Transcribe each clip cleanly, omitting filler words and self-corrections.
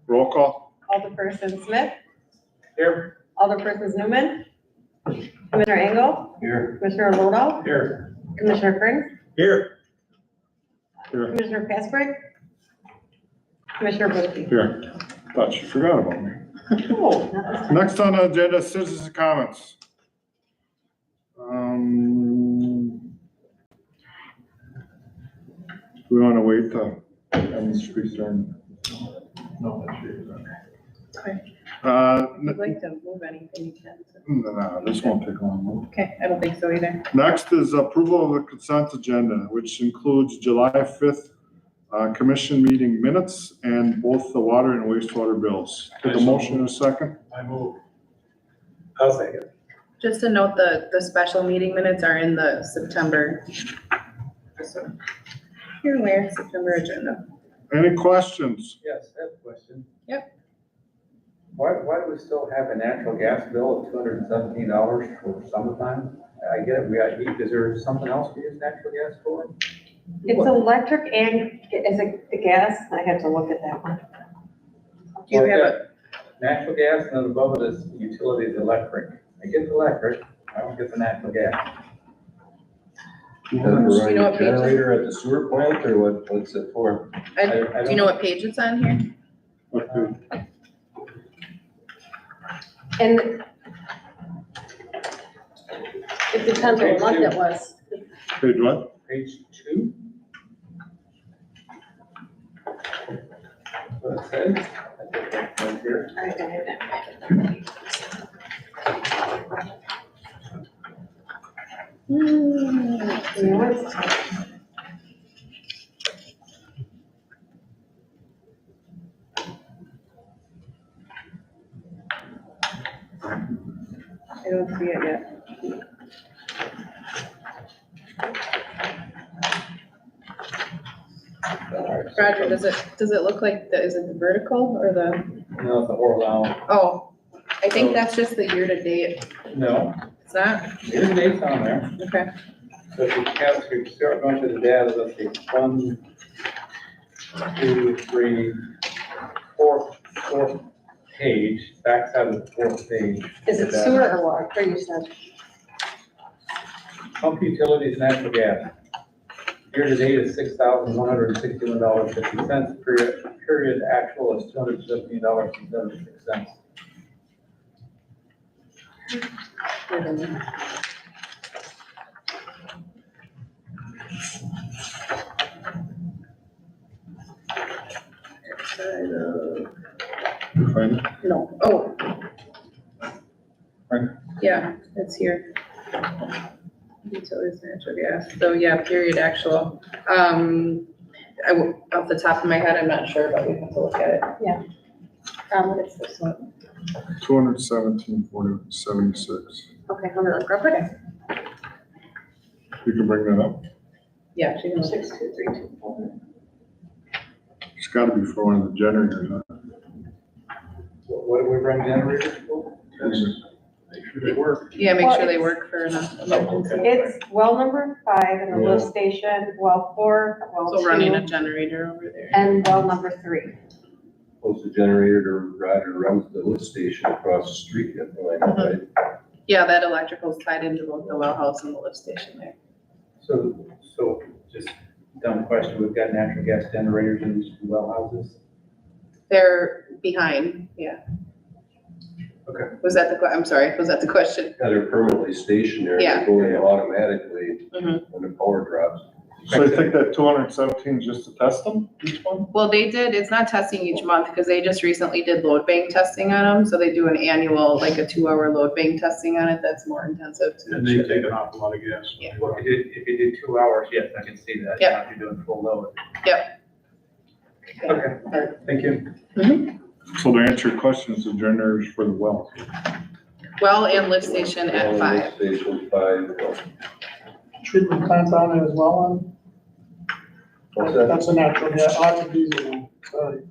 Roll call. Alderperson Smith, Here. Alderperson Newman, Commissioner Engel, Here. Commissioner Lodo, Here. Commissioner Prince, Here. Here. Commissioner Pasbrick, Commissioner Butchie. Here. Thought you forgot about me. Oh, not this time. Next on the agenda, citizens' comments. We want to wait till speak turn. No, that's yours. If you'd like to move anything, you can. No, this won't take long. Okay, I don't think so either. Next is approval of the consent agenda, which includes July 5th commission meeting minutes and both the water and wastewater bills. Take a motion in a second. I move. I'll second. Just to note, the special meeting minutes are in the September. So, here where, September agenda. Any questions? Yes, I have a question. Yep. Why do we still have a natural gas bill of $217 for summertime? I get it, we got heat, is there something else we use natural gas for? It's electric and, is it the gas? I have to look at that one. Do you Well, have I've got natural gas, and then above it is utilities electric. I get the electric, I don't get the natural gas. Do you know what page? Generator at the sewer plant, or what's it for? Do you know what page it's on here? Okay. And it depends on what it was. Page what? Page 2. What it says? I think that's right here. I have that. I don't see it yet. Roger, does it look like, is it the vertical or the, No, it's a horizontal. oh, I think that's just the year-to-date. No, It's not? there's dates on there. Okay. So if you count, if you start going to the data, let's see, 1, 2, 3, 4th page, backside of the 4th page. Is it sewer or water? Or you said? Pump utilities, natural gas. Year to date is $6,161.50. Period actual is $217.76. You find it? No, oh. Right. Yeah, it's here. Utilities, natural gas, so yeah, period actual. Off the top of my head, I'm not sure, but we have to look at it. What is this one? 217.76. Okay, I'm gonna look real quick. You can bring that up. Yeah, she can look. 62324. It's gotta be for one of the generators, huh? What do we run generators for? Make sure they work. Yeah, make Well, sure they it's- work for an emergency. It's well number 5 in the lift station, well 4, well So running a 2, generator over there. and well number 3. Supposed the generator Roger runs the lift station across the street, right? Yeah, that electrical's tied into both the well house and the lift station there. So just dumb question, we've got natural gas generators in these well houses? They're behind, yeah. Okay. Was that I'm sorry, was that the question? Yeah, they're permanently stationary, Yeah. they go in automatically Mhm. when the power drops. So you think that 217 is just to test them, each one? Well, they did, it's not testing each month because they just recently did load bank testing on them. So they do an annual, like a 2-hour load bank testing on it. That's more intensive. to And make they sure take that- an awful lot of gas. Yeah. Well, if you did 2 hours, yes, I can see that. Yep. Now if you're doing full load. Yep. Okay, all right, thank you. So to answer your questions, the generators for the well. Well, and lift station at Lift 5. Station 5. Treatment plant on it as well, and What's that? that's a natural gas, lots of diesel, sorry.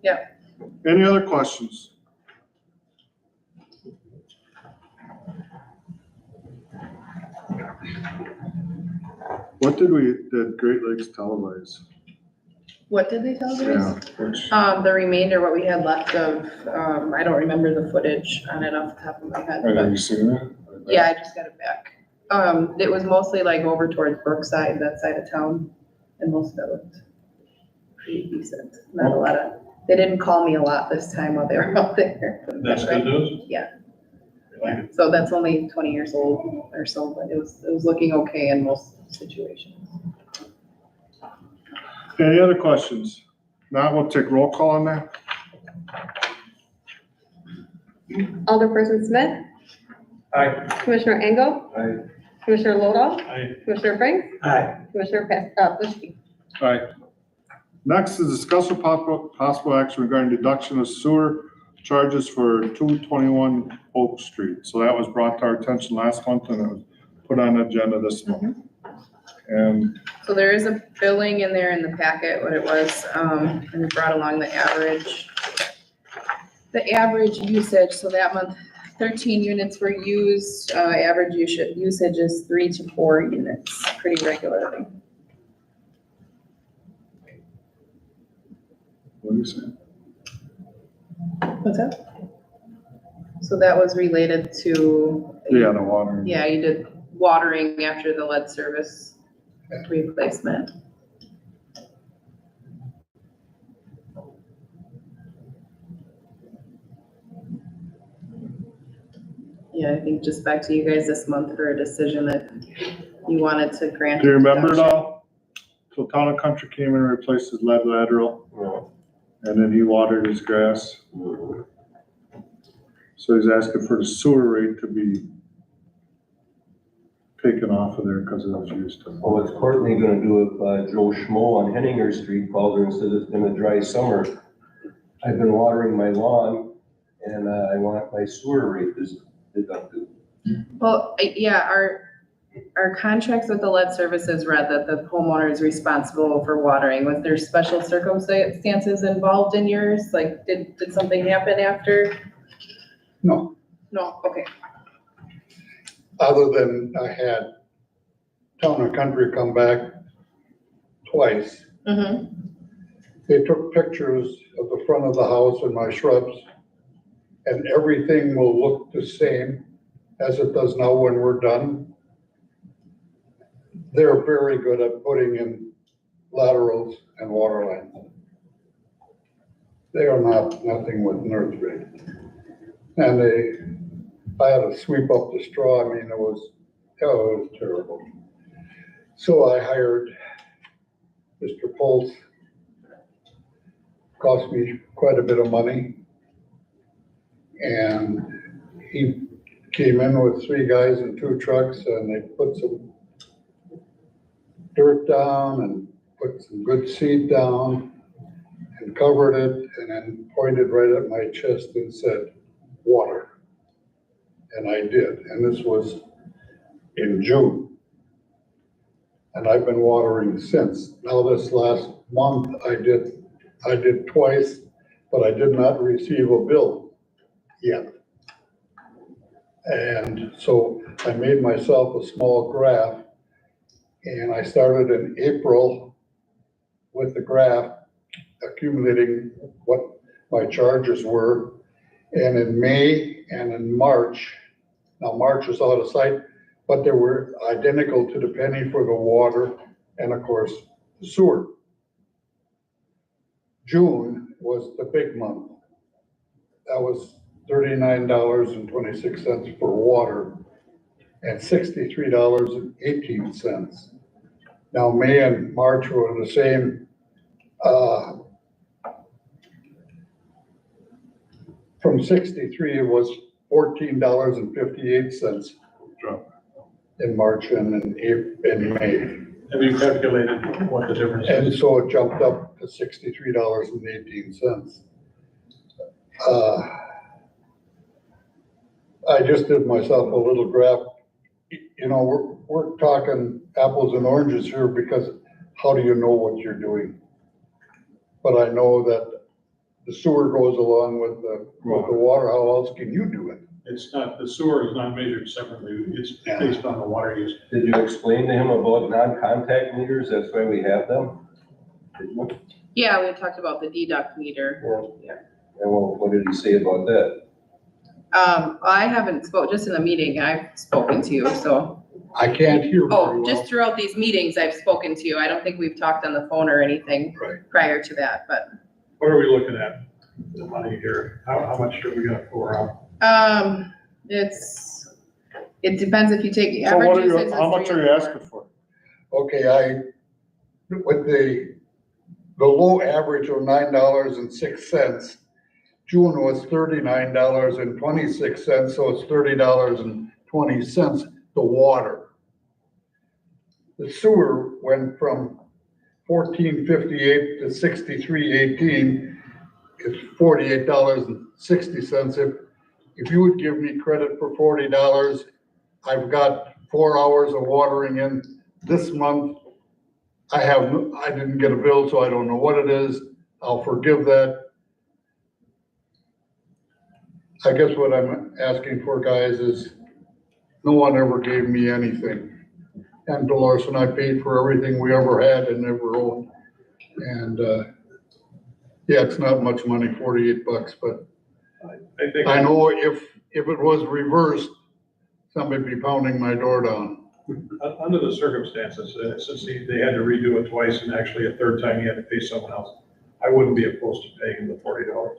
Any other questions? What did Great Lakes televise? What did they tell us? Yeah, which, The remainder, what we had left of, I don't remember the footage on it off the top of my head, have but you seen it? yeah, I just got it back. It was mostly like over towards Brookside, that side of town, and most of it looked pretty decent. Not a lot of, they didn't call me a lot this time while they were out there. That's good news? Yeah. Really? So that's only 20 years old or so, but it was looking okay in most situations. Any other questions? Now we'll take roll call on that. Alderperson Smith, Aye. Commissioner Engel, I, Commissioner Lodo, Aye. Commissioner Frank, Aye. Commissioner Plisky. All right. Next is discuss with possible action regarding deduction of sewer charges for 221 Oak Street. So that was brought to our attention last month and it was put on the agenda this month. And So there is a billing in there in the packet, what it was, and it brought along the average usage. So that month, 13 units were used. Average usage is 3 to 4 units pretty regularly. what do you say? What's that? So that was related to. Yeah, the water. Yeah, you did watering after the lead service replacement. Yeah, I think just back to you guys this month for a decision that you wanted to grant. Do you remember it deduction. all? So Town and Country came in and replaced his lead lateral no. and then he watered his grass. So he's asking for the sewer rate to be taken off of there because it was used to. Oh, what's Courtney gonna do if Joe Schmo on Henninger Street calls her and says it's been a dry summer? I've been watering my lawn and I want my sewer rate deducted. Well, yeah, our contracts with the lead services read that the homeowner is responsible for watering. Was there special circumstances involved in yours? Like, did something happen after? No, No, okay. other than I had Town and Country come back twice. Mm-hmm. They took pictures of the front of the house and my shrubs, and everything will look the same as it does now when we're done. They're very good at putting in laterals and water lines. They are nothing with an earth rate. And I had to sweep up the straw. I mean, it was terrible. So I hired Mr. Pulse. Cost me quite a bit of money. And he came in with 3 guys and 2 trucks and they put some dirt down and put some good seed down and covered it and then pointed right at my chest and said, water. And I did, and this was in June. And I've been watering since. Now this last month I did twice, but I did not receive a bill yet. And so I made myself a small graph and I started in April with the graph accumulating what my charges were. And in May and in March, now March is out of sight, but they were identical to the penny for the water and of course the sewer. June was the big month. That was $39.26 for water and $63.18. Now May and March were the same. From 63, it was $14.58 in March and in May. Have you calculated what the difference And is? so it jumped up to $63.18. I just did myself a little graph. You know, we're talking apples and oranges here because how do you know what you're doing? But I know that the sewer goes along with the water. How else can you do it? It's not, the sewer is not measured separately. It's Yeah. based on the water use. Did you explain to him about non-contact meters? That's why we have them? Yeah, we talked about the deduct meter. And what did he say about that? I haven't just in the meeting, I've spoken to you, so. I can't hear very Oh, well. just throughout these meetings, I've spoken to you. I don't think we've talked on the phone or anything Right. prior to that, but. What are we looking at, the money here? How much are we gonna pour out? It depends if you take So what average are you, usage. how much are you asking for? Okay, with the low average of $9.06, June was $39.26, so it's $30.20, the water. The sewer went from $14.58 to $63.18, it's $48.60. If you would give me credit for $40, I've got 4 hours of watering in this month. I didn't get a bill, so I don't know what it is. I'll forgive that. I guess what I'm asking for, guys, is no one ever gave me anything. And Dolores and I paid for everything we ever had and ever owned. And, yeah, it's not much money, $48, but I think. I know if it was reversed, somebody'd be pounding my door down. Under the circumstances, since they had to redo it twice and actually a third time he had to pay someone else, I wouldn't be opposed to paying him the $40.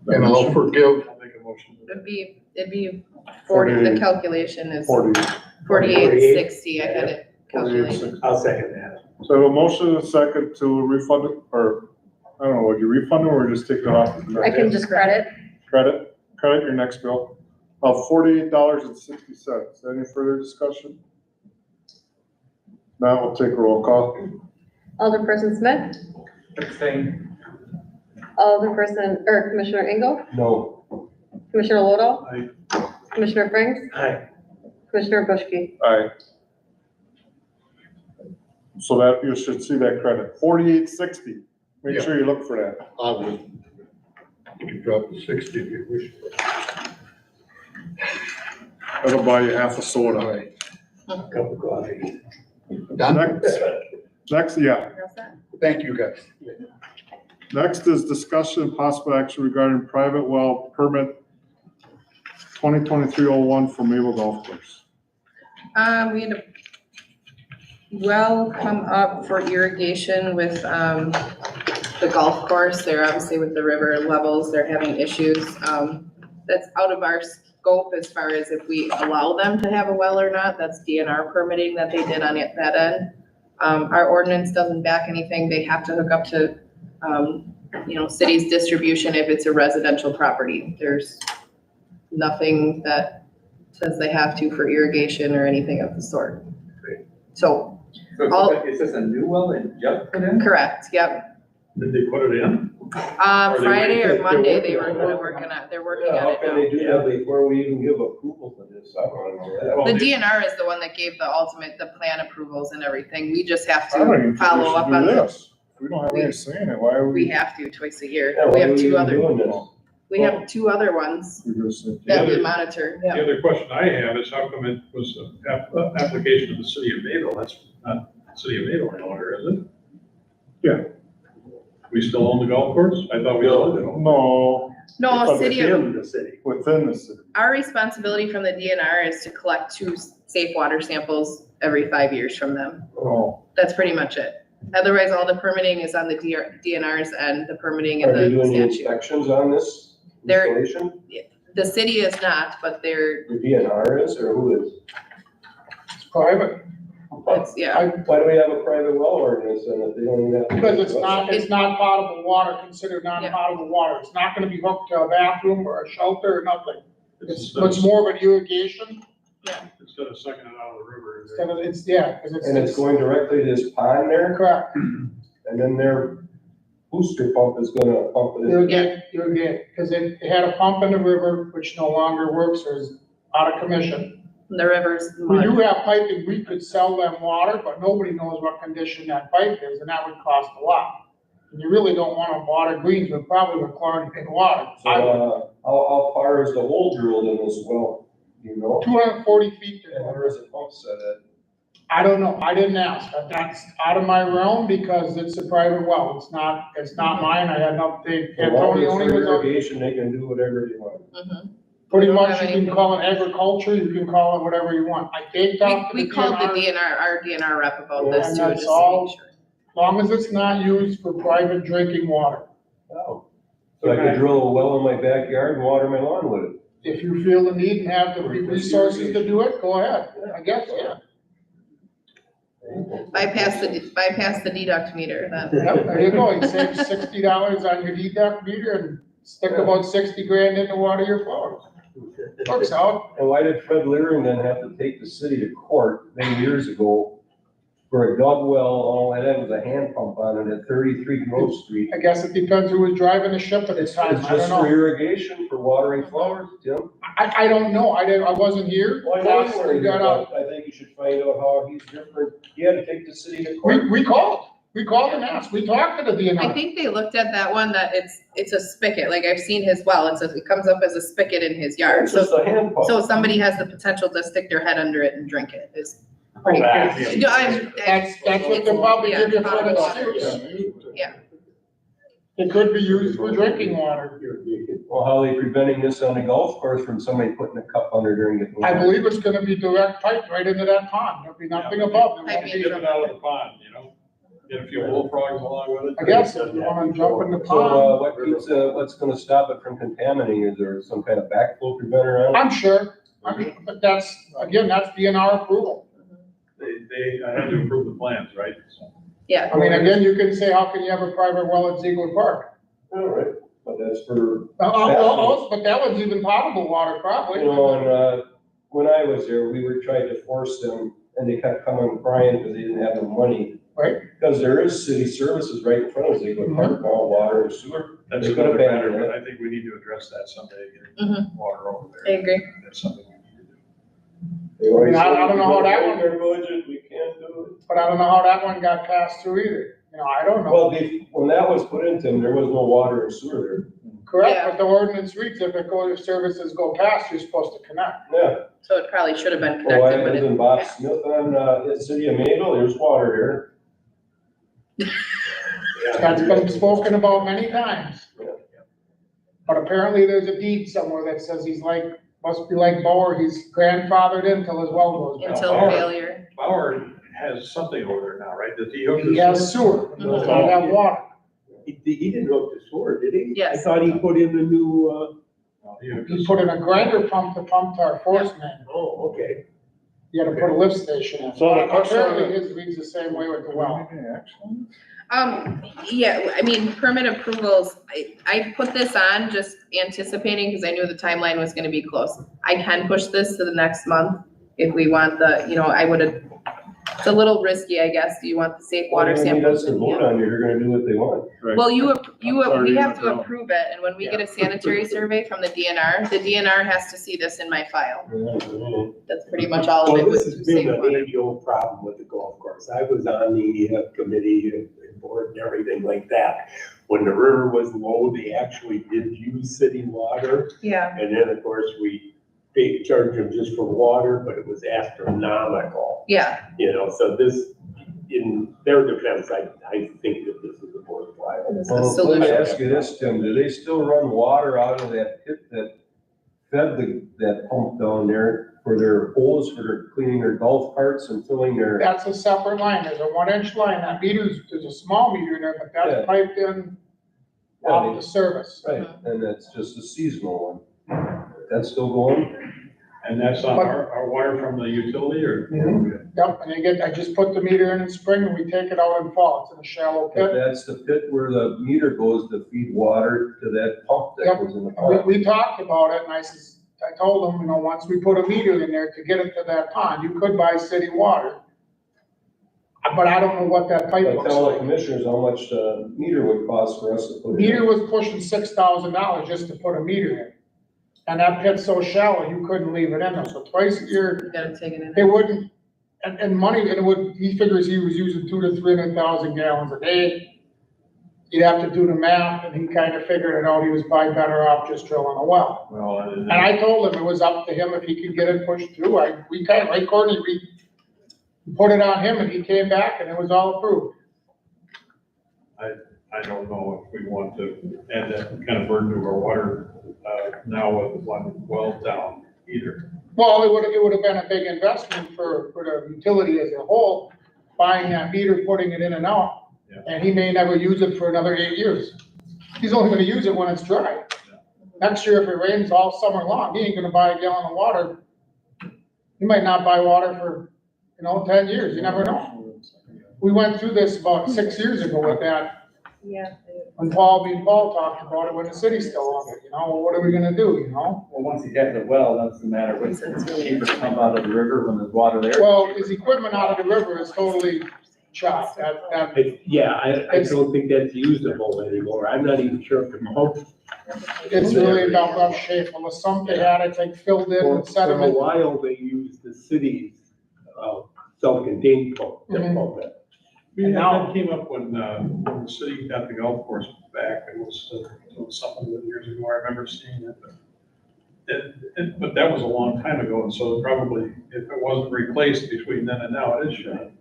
And I'll forgive, I'll make a motion. to that. It'd be 40, the calculation is 48.60. I had it calculated. 48.60. I'll second that. So I have a motion and a second to refund it, or, I don't know, would you refund it or just take it off? I can just credit. Credit your next bill of $48.60. Any further discussion? Now we'll take a roll call. Alderperson Smith, Abstain. Commissioner Engel, No, Commissioner Lodo, Aye. Commissioner Franks, Aye. Commissioner Bushki. Aye. So that, you should see that credit, $48.60. Make Yeah. sure you look for that. obviously. You can drop to 60 if you wish. That'll buy you half a soda. Cup of coffee. Done? Next, yeah. How's that? Thank you, guys. Next is discussion and possible action regarding private well permit 2023-01 for Maple Golf Course. We had a well come up for irrigation with, the golf course. They're obviously with the river levels, they're having issues. That's out of our scope as far as if we allow them to have a well or not. That's DNR permitting that they did on that end. Our ordinance doesn't back anything. They have to hook up to, city's distribution if it's a residential property. There's nothing that says they have to for irrigation or anything of the sort. So, Is this a new well that just put in? correct, yep. Did they put it in? Friday or they're Monday, they were working on it. they're working yeah, on how it can now. they do that before we even give approval to this? I don't know that. Well, The DNR is the one that gave the plan approvals and everything. We just have I don't even to think we follow should up do on this. We don't have any say in it. Why are We we? have to twice a year. Yeah, We why have are two even other, doing this? we have two other ones We're gonna say- that we other- monitor, The yeah. other question I have is how come it was an application of the city of Mayville? That's not city of Mayville any longer, is it? Yeah. We still own the golf course? I thought we sold it. No, No, city of, the city. within the city. our responsibility from the DNR is to collect 2 safe water samples every 5 years from them. Oh, That's pretty much it. Otherwise, all the permitting is on the DNR's end, the permitting Are and they the doing the statute. inspections on this They're- installation? The city is not, but they're, The DNR is, or who is? It's private, yeah. Why do we have a private well ordinance then if they don't even have? to- because it's not potable water, considered non-potable water. It's not gonna be hooked to a bathroom or a shelter or nothing. It's more of an irrigation, Instead of sucking it out of the river. instead of, because And it's going directly to this pond there, correct. and then their booster pump is gonna pump it in. Irrigate, because it had a pump in the river, which no longer works, or is out of commission. The river's We do mud. have piping, we could sell them water, but nobody knows what condition that pipe is, and that would cost a lot. And you really don't want to water greens with probably with chlorinated water. So, how far is the hole drilled in this well, you know? 240 feet And there. where is the pump set at? I don't know, I didn't ask, that's out of my realm because it's a private well, it's not mine, I had nothing, As long Tony as only it's was for on. irrigation, they can do whatever they want. Pretty We don't much, have you can anything. call it agriculture, you can call it whatever you want, I did talk to We the called the DNR. DNR, our DNR rep about Yeah, this and too, that's just to all. make sure. As long as it's not used for private drinking water. Oh. So I could drill a well in my backyard and water my lawn with it. If you feel the need and have the resources to do it, go ahead, I guess, yeah. Bypass the deduct meter then. Yep, there you go, you save $60 on your deduct meter and stick about 60 grand in to water your flowers. Works out. And why did Fred Leering then have to take the city to court many years ago for a dug well, all that was a hand pump on it at 33 Grove Street? I guess it depends who was driving the ship at the It's time, I don't just for know. irrigation, for watering flowers, Tim. I don't know, I wasn't here. Well, I know you We weren't here, got up. but I think you should find out how he's different. He had to take the city to court. We called and asked, we talked to the I DNR. think they looked at that one, that it's a spigot, like I've seen his well, it comes up as a spigot in his yard, It's just so, a hand pump. so somebody has the potential to stick their head under it and drink it, is pretty That, crazy. yeah. No, I'm- That's what they'll probably Yeah, give you for bottled the water. excuse. Yeah. It could be used for drinking water. Well, how are they preventing this on the golf course from somebody putting a cup under during the? I believe it's gonna be direct pipe right into that pond, there'll be nothing above, there won't Pipe be, Dip it out of the pond, you know? Get a few bullfrogs along with it. I guess, if you wanna jump in the So, pond, what's gonna stop it from contaminating? Is there some kind of backflow preventer on it? I'm sure, but that's, again, that's DNR approval. I had to approve the plans, right? So, Yeah, I mean, again, you can say, how can you have a private well at Ziegler Park? All right, but that's for, But that one's even potable water, probably. you know, and, when I was there, we were trying to force them, and they kept coming crying because they didn't have the money. Right. Because there is city services right in front of Ziegler Park, all water and sewer. That's They could another abandon matter, it. but I think we need to address that someday, Mm-hmm. get water over I there. agree. That's something we need to do. They always I say, don't know how that one- Their budget, we can't do it. But I don't know how that one got passed through either, you know, I don't Well, know. when that was put into them, there was no water and sewer Correct, Yeah. but the ordinance reads, if it goes, if services go past, you're supposed to connect. there. Yeah. So it probably should have been Well, I connected, but lived it, in Bob yeah. Smith on, the city of Mayville, there's water there. That's been spoken about many times. Yeah. But apparently there's a deed somewhere that says he's like, must be like Bower, he's grandfathered in till his well goes down. Until failure. Bauer has something over there now, right? Does he hook He the has sewer, he does not have water. He didn't hook the sewer, did he? Yes. I thought he put in the new, No, he hooked He the- put in a grinder pump to pump to our force main. oh, okay. You gotta put a lift station in. So the question- Apparently his reads the same way with the well. Yeah, I mean, permit approvals, I put this on just anticipating, because I knew the timeline was gonna be close. I can push this to the next month if we want the, you know, I would have, it's a little risky, I guess. Do you want the safe water Well, they need us samples? to vote on it, they're gonna do what they want. Right. Well, we Sorry, have to no. approve it, and when we get a sanitary survey from the DNR has to see this in my file. That's pretty much all of Well, it with this has been safe an water. annual problem with the golf course. I was on the committee and board and everything like that. When the river was low, they actually did use city water. Yeah, And then, of course, we charged them just for water, but it was astronomical, yeah, you know, so this, in their defense, I think that this is a worthwhile. this is a Well, let me solution. ask you this, Tim, do they still run water out of that pit that fed that pump down there for their holes, for their cleaning their golf carts and filling their? That's a separate line, there's a 1-inch line, that there's a small meter in there, but Yeah. that's piped in Yeah, off the service. Right, and that's just a seasonal one. That's still going? And that's on our water from the utility or? Yep, and I just put the meter in spring and we take it out in fall, it's in a shallow But pit. that's the pit where the meter goes to feed water to that pump that Yep. goes in the We, pond. we talked about it and I told them, you know, once we put a meter in there to get it to that pond, you could buy city water. But I don't know what that pipe But looks tell the like. commissioners how much the meter would cost for us to put it Meter in. was pushing $6,000 just to put a meter in. And that pit's so shallow, you couldn't leave it in there, so twice a year, You gotta take it in. they wouldn't, and money, and it would, he figures he was using 200,000 to 300,000 gallons a day. You'd have to do the math, and he kind of figured it out, he was probably better off just drilling a well. Well, And I told him it was up to him if he could get it pushed through, we kind of, like Courtney, Put it on him and he came back and it was all approved. I don't know if we want to add that kind of burden to our water, now with one well down either. Well, it would have been a big investment for the utility as a whole, buying that meter, putting it in and out. Yeah. And he may never use it for another 8 years. He's only gonna use it when it's dry. Next year, if it rains all summer long, he ain't gonna buy a gallon of water. He might not buy water for, 10 years, you never know. We went through this about 6 years ago with that, Yeah. when Paul talked about it, when the city still owned it, well, what are we gonna do, Well, once he has the well, doesn't matter what, cheaper to pump out of the river when there's water there. Well, his equipment out of the river is totally shot, that, Yeah, I don't think that's usable anymore. I'm not even sure if the pump. it's really about rough shape, unless something had it, like filled in with For a sediment. while, they used the city's, self-contained pump, to Mhm. pump it. And now it came up when the city got the golf course back, it was something that years ago, I remember seeing it. But that was a long time ago, and so probably if it wasn't replaced between then and now, it is shut.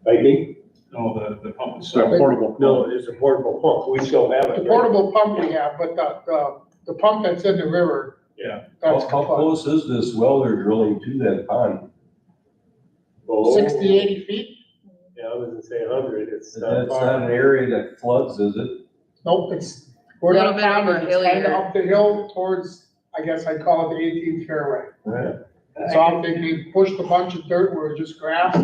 I think, No, the pump It's itself. a portable. no, it's a portable pump. We still have it. The portable pump we have, but the pump that's in the river, Yeah. that's How close is this well they're drilling to that pond? Oh, 60, 80 feet? Yeah, I was gonna say 100, it's not That's not far. an area that floods, is it? Nope, it's, where A little that bit pond over is, it's kinda hillier. up the hill towards, I guess I'd call it the 18th fairway. Right. So I'm thinking we pushed a bunch of dirt where it was just grass.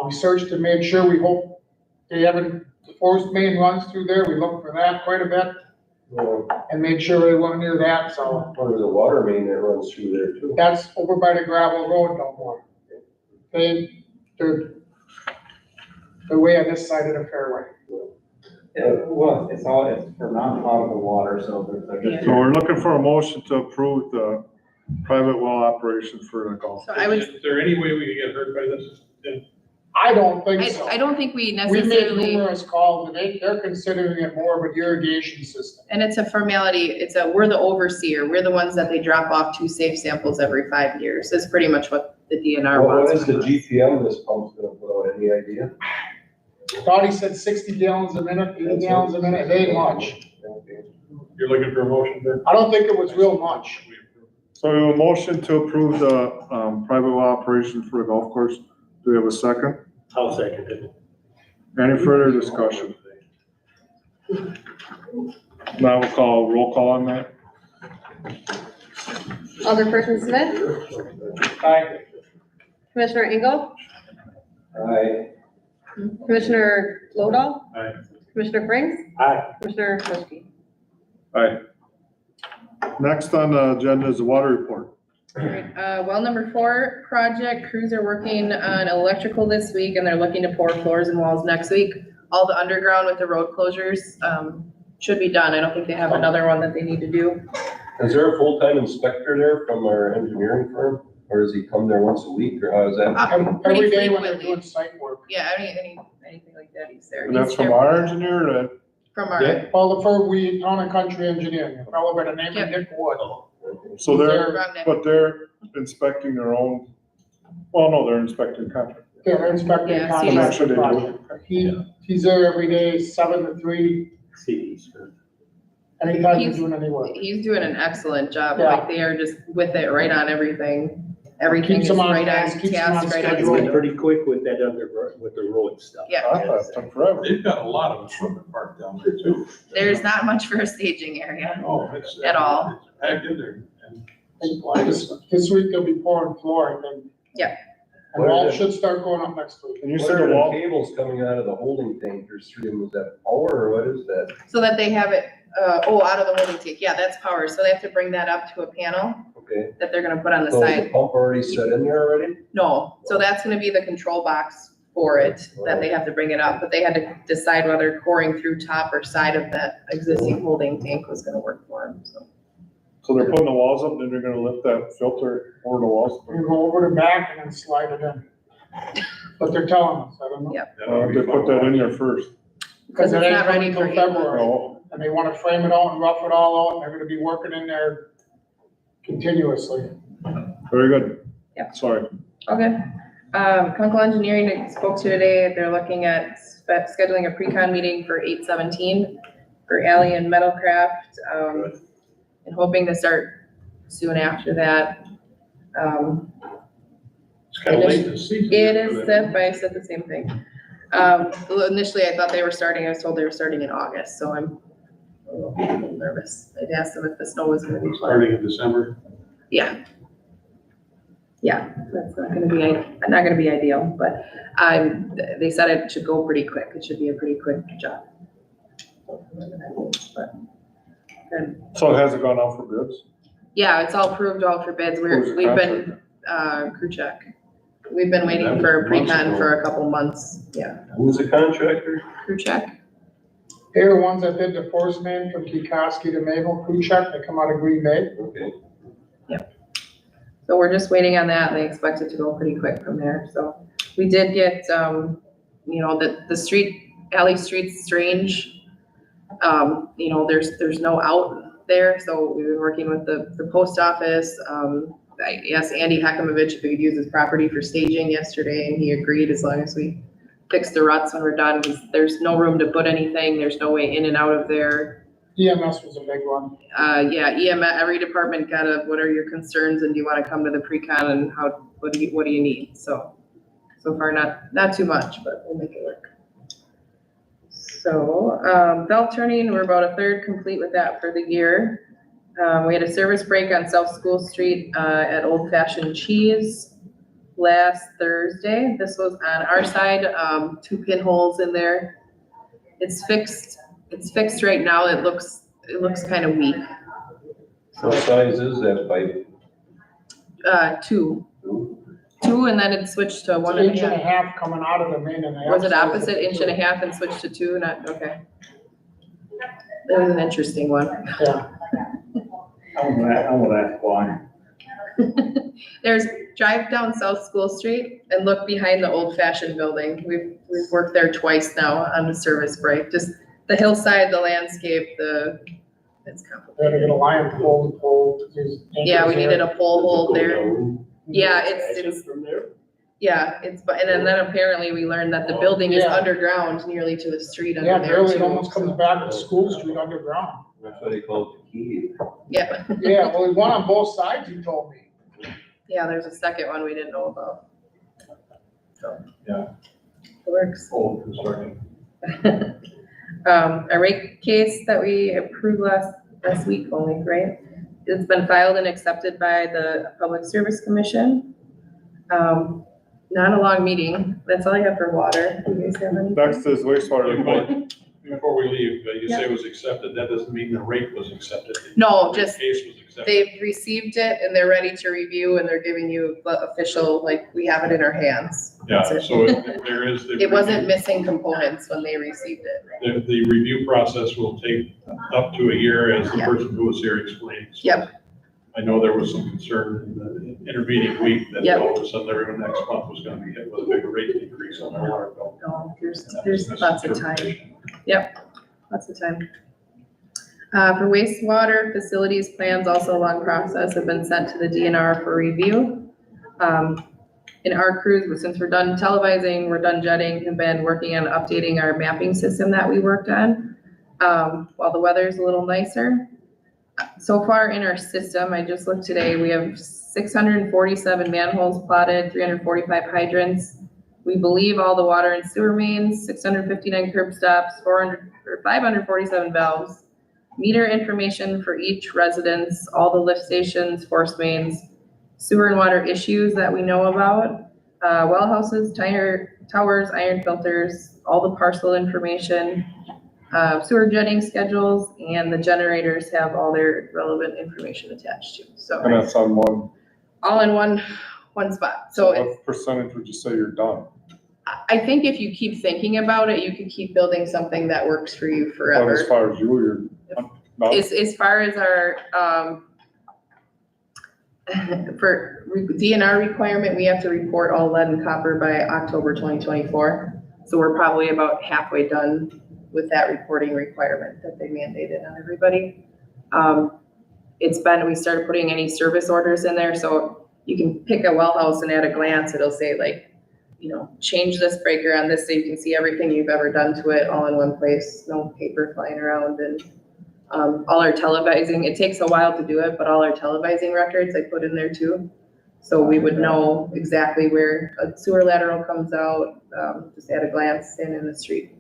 We searched and made sure, we hope they haven't, the forest main runs through there, we looked for that quite a bit Well, and made sure they weren't near that, so or the water main that runs through there too. that's over by the gravel road no more. They're way on this side of the fairway. Well, it's for non-potable water, so they're just. So we're looking for a motion to approve the private well operation for the golf. So I would, Is there any way we could get hurt by this? I don't think so. I don't think we We made necessarily, numerous calls and they're considering it more of an irrigation system. and it's a formality, we're the overseer, we're the ones that they drop off to safe samples every 5 years. That's pretty much what the DNR What wants. is the from us. GPM this pump's gonna put out, any idea? Thought he said 60 gallons a minute, 80 gallons a minute, it ain't much. You're looking for a motion there? I don't think it was real much. So we have a motion to approve the, private well operation for the golf course. Do we have a second? I'll second it. Any further discussion? Now we'll call roll call on that. Alderperson Smith, Aye. Commissioner Engel, Aye. Commissioner Lodo, Aye. Commissioner Frings, Aye. Commissioner Tushki. Aye. Next on the agenda is the water report. Alright, well, number 4 project, crews are working on electrical this week and they're looking to pour floors and walls next week. All the underground with the road closures, should be done. I don't think they have another one that they need to do. Is there a full-time inspector there from our engineering firm, or does he come there once a week, or how is that? Pretty Every day when they're frequently. doing site work. Yeah, anything like that, he's there. And that's He's from there our engineer or that? From our, Yeah. Well, the firm, Town and Country Engineering, a fellow by the name Yep. of Nick Wood. So they're, Around that. but they're inspecting their own, well, no, they're inspecting contract. They're inspecting Yeah, contracts see. and project. He's there every day, 7 to 3, CDs for. anytime you're He's- doing any work. he's doing an excellent job. Yeah. Like they are just with it right on everything. Everything Keeps is them on right on task, keeps them on task, right on schedule. schedule. Pretty quick with that with the road stuff. Yeah. I thought it took forever. They've got a lot of equipment parked down there too. There's not much for a staging area. Oh, it's. At all. It's packed in there and And supplies. This week they'll be pouring floor and then. Yeah. And all should start going up next week. And you What said are the the wall, cables coming out of the holding tank? There's 3 of them. Is that power, or what is that? So that they have it, out of the holding tank. Yeah, that's power. So they have to bring that up to a panel Okay. that they're gonna put on the So is the side. pump already set in there already? No, so that's gonna be the control box for it, that they have to bring it up. But they had to decide whether coring through top or side of that existing holding tank was gonna work for them, so. so they're putting the walls up, then they're gonna lift that filter over the walls. You go over the back and then slide it in. But they're telling us, I don't know. Yeah. They put that in there first. Because it It's ain't not ready coming for till April. February. Oh, And they wanna frame it out and rough it all out and they're gonna be working in there continuously. very good. Yeah. Sorry. Okay. Kunkel Engineering I spoke to today, they're looking at scheduling a pre-con meeting for 8/17 for Ally and Metalcraft, and hoping to start soon after that. It's kind of late this season. It is set, but I said the same thing. Initially, I thought they were starting, I was told they were starting in August, so I'm a little nervous. I'd asked them if the snow was gonna be fun. Starting in December. Yeah. Yeah, that's not gonna be ideal, but, they said it should go pretty quick. It should be a pretty quick job. But, good. So has it gone out for bids? Yeah, it's all approved, all for bids. Who's the We've been, crew check. We've been waiting That was for a months pre-con ago. for a couple months. Yeah, Who's the contractor? crew check. They're the ones that did the force main from Kikoski to Maple crew check, they come out of Green Bay. Okay. So we're just waiting on that, and they expect it to go pretty quick from there, so. We did get, the street, Alley Street's strange. There's no out there, so we've been working with the post office. I asked Andy Hekamovich if he could use his property for staging yesterday, and he agreed as long as we fix the ruts when we're done, because there's no room to put anything, there's no way in and out of there. EMS was a big one. EMS, every department got what are your concerns, and do you wanna come to the pre-con, and what do you need? So far, not too much, but we'll make it work. So, belt turning, we're about a third complete with that for the year. We had a service break on South School Street, at Old Fashioned Cheese last Thursday. This was on our side, 2 pinholes in there. It's fixed right now. It looks kind of weak. What size is that pipe? 2, and then it switched to It's 1 an and a inch and a half. half coming out of the main and the. Was it outside. opposite, inch and a half, and switched to 2? Not, okay. That was an interesting one. Yeah. I will ask why. Drive down South School Street and look behind the old fashioned building. We've worked there twice now on the service break, just the hillside, the landscape, it's complicated. They had to get a line pole. Yeah, we needed a pole hole there. Yeah, it's, From there? yeah, and then apparently we learned that the building is Yeah. underground nearly to the street under Yeah, there barely, it too. almost comes back to School Street underground. That's what they call it, key. Yeah, Yeah, well, one on both sides, you told me. yeah, there's a second one we didn't know about. So. Yeah. It works. Old construction. A rate case that we approved last week only, right? It's been filed and accepted by the Public Service Commission. Not a long meeting. That's all I have for water. Do you guys have any? Next is wastewater report. Before we leave, you say it was accepted, that doesn't mean the rate was accepted. No, The just Case was accepted. they've received it and they're ready to review, and they're giving you the official, like, we have it in our hands. Yeah, That's it. so there is the. It wasn't missing components when they received it. The review process will take up to a year, as the Yeah. person who was here explained. So Yep. I know there was some concern in the intervening week that Yep. all of a sudden everyone next month was gonna be hit with a big rate increase on their water bill. No, there's That's lots of time. misinterpretation. Lots of time. For wastewater facilities plans, also a long process, have been sent to the DNR for review. In our crews, since we're done televising, we're done jetting, have been working on updating our mapping system that we worked on. While the weather's a little nicer. So far in our system, I just looked today, we have 647 manholes plotted, 345 hydrants. We believe all the water and sewer mains, 659 curb stops, 547 valves, meter information for each residence, all the lift stations, force mains, sewer and water issues that we know about, well houses, towers, iron filters, all the parcel information, sewer jetting schedules, and the generators have all their relevant information attached to. And So that's on one. all in one spot. So it's, What percentage would you say you're done? I think if you keep thinking about it, you could keep building something that works for you But forever. as far as you're not, As far as our, for DNR requirement, we have to report all lead and copper by October 2024. So we're probably about halfway done with that reporting requirement that they mandated on everybody. We started putting any service orders in there, so you can pick a well house and at a glance, it'll say like, you know, change this breaker on this so you can see everything you've ever done to it all in one place, no paper flying around. And all our televising, it takes a while to do it, but all our televising records I put in there too. So we would know exactly where a sewer lateral comes out, just at a glance and in the street.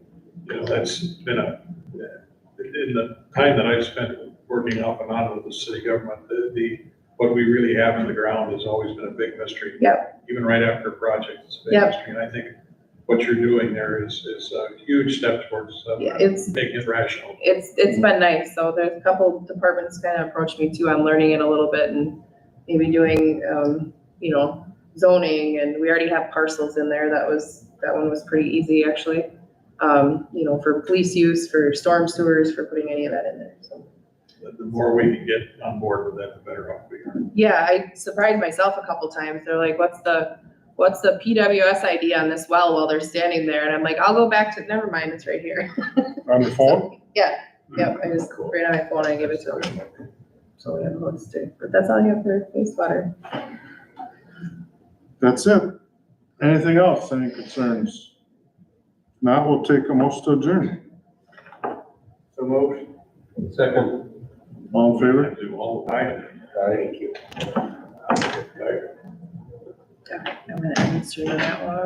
You know, that's been in the time that I've spent working off and on with the city government, what we really have in the ground has always been a big mystery. Yep. Even right after a project, it's a big Yep. mystery. And I think what you're doing there is a huge step towards Yeah, it's making it rational. been nice. So there's a couple departments kind of approached me too on learning it a little bit and maybe doing, you know, zoning, and we already have parcels in there. That one was pretty easy actually. You know, for police use, for storm sewers, for putting any of that in there, so. The more we can get on board with that, the better off we are. Yeah, I surprised myself a couple times. They're like, what's the PWS ID on this well while they're standing there? And I'm like, I'll go back to, never mind, it's right here. On the phone? Yeah, I just right on my phone, I give it to them. So we have a list too, but that's all I have for wastewater. That's it. Anything else? Any concerns? Now we'll take a motion to adjourn. So moved. Second. All in favor? Do all right. Thank you. I'm gonna answer that one.